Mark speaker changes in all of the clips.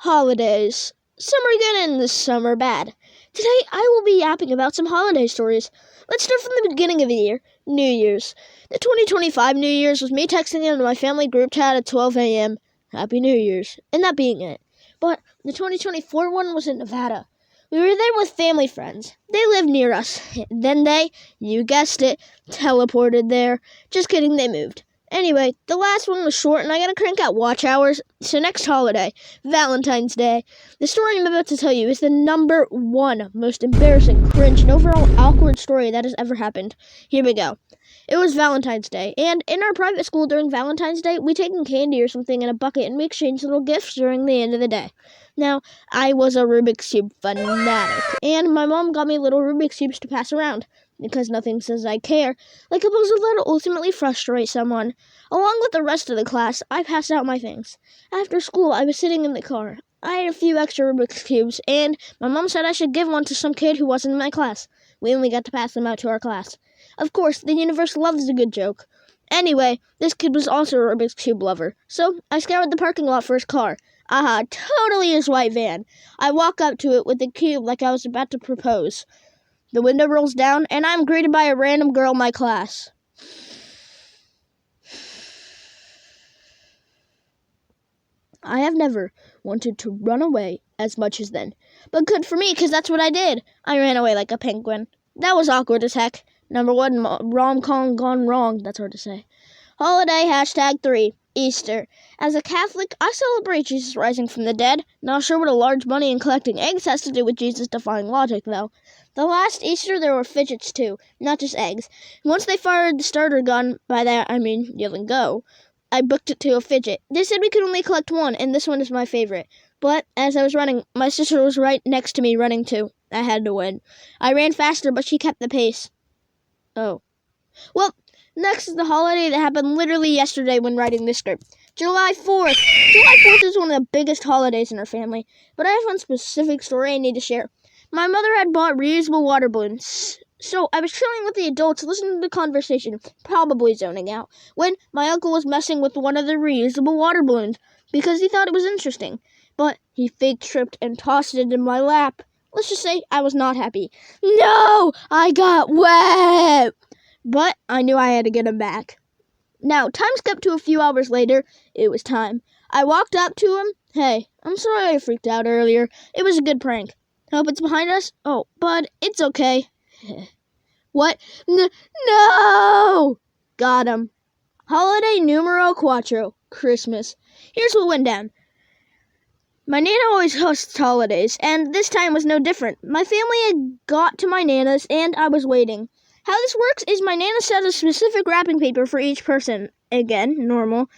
Speaker 1: Holidays. Some are good and some are bad. Today I will be yapping about some holiday stories. Let's start from the beginning of the year, New Year's. The 2025 New Year's was me texting into my family group chat at 12 a.m. Happy New Year's, and that being it. But the 2024 one was in Nevada. We were there with family friends. They live near us. Then they, you guessed it, teleported there. Just kidding, they moved. Anyway, the last one was short and I gotta crank out watch hours. So next holiday, Valentine's Day. The story I'm about to tell you is the number one most embarrassing, cringe, and overall awkward story that has ever happened. Here we go. It was Valentine's Day, and in our private school during Valentine's Day, we taken candy or something in a bucket and we exchanged little gifts during the end of the day. Now, I was a Rubik's Cube fanatic, and my mom got me little Rubik's Cubes to pass around, because nothing says I care like a puzzle that'll ultimately frustrate someone. Along with the rest of the class, I passed out my things. After school, I was sitting in the car. I had a few extra Rubik's Cubes, and my mom said I should give one to some kid who wasn't in my class. We only got to pass them out to our class. Of course, the universe loves a good joke. Anyway, this kid was also a Rubik's Cube lover, so I scoured the parking lot for his car. Aha, totally his white van. I walk up to it with the cube like I was about to propose. The window rolls down, and I'm greeted by a random girl in my class. I have never wanted to run away as much as then. But good for me, because that's what I did. I ran away like a penguin. That was awkward as heck. Number one rom-com gone wrong. That's hard to say. Holiday #3. Easter. As a Catholic, I celebrate Jesus rising from the dead. Not sure what a large bunny and collecting eggs has to do with Jesus defying logic, though. The last Easter, there were fidgets, too, not just eggs. Once they fired the starter gun, by that I mean yelling go, I booked it to a fidget. They said we could only collect one, and this one is my favorite. But as I was running, my sister was right next to me running too. I had to win. I ran faster, but she kept the pace. Oh. Well, next is the holiday that happened literally yesterday when writing this script. July 4th. July 4th is one of the biggest holidays in our family, but I have one specific story I need to share. My mother had bought reusable water balloons, so I was chilling with the adults listening to the conversation, probably zoning out, when my uncle was messing with one of the reusable water balloons because he thought it was interesting, but he fake tripped and tossed it in my lap. Let's just say I was not happy. No! I got wet! But I knew I had to get him back. Now, time skipped to a few hours later. It was time. I walked up to him. Hey, I'm sorry I freaked out earlier. It was a good prank. Hope it's behind us? Oh, bud, it's okay. What? No! Got him. Holiday numero cuatro. Christmas. Here's what went down. My Nana always hosts holidays, and this time was no different. My family had got to my Nana's, and I was waiting. How this works is my Nana set a specific wrapping paper for each person. Again, normal.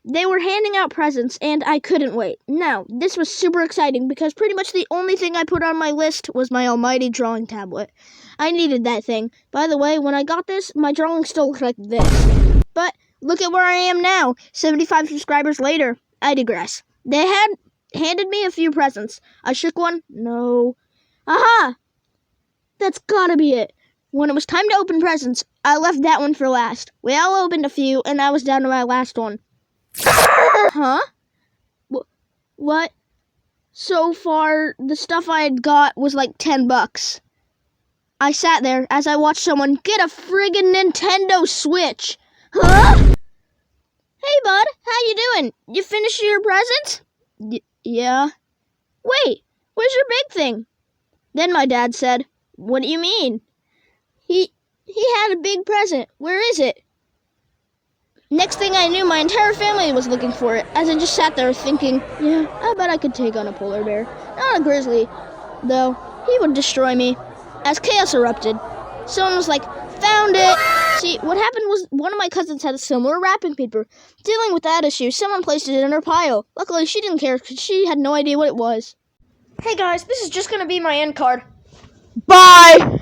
Speaker 1: They were handing out presents, and I couldn't wait. Now, this was super exciting because pretty much the only thing I put on my list was my almighty drawing tablet. I needed that thing. By the way, when I got this, my drawing still looked like this. But look at where I am now, 75 subscribers later. I digress. They had handed me a few presents. I shook one. No. Aha! That's gotta be it. When it was time to open presents, I left that one for last. We all opened a few, and I was down to my last one. Huh? What? So far, the stuff I had got was like $10. I sat there as I watched someone get a friggin' Nintendo Switch. Huh? Hey, bud, how you doing? You finished your presents? Yeah. Wait, where's your big thing? Then my dad said, What do you mean? He had a big present. Where is it? Next thing I knew, my entire family was looking for it, as I just sat there thinking, yeah, I bet I could take on a polar bear. Not a grizzly, though. He would destroy me. As chaos erupted, someone was like, found it! See, what happened was one of my cousins had a similar wrapping paper. Dealing with that issue, someone placed it in her pile. Luckily, she didn't care because she had no idea what it was. Hey guys, this is just going to be my end card. Bye!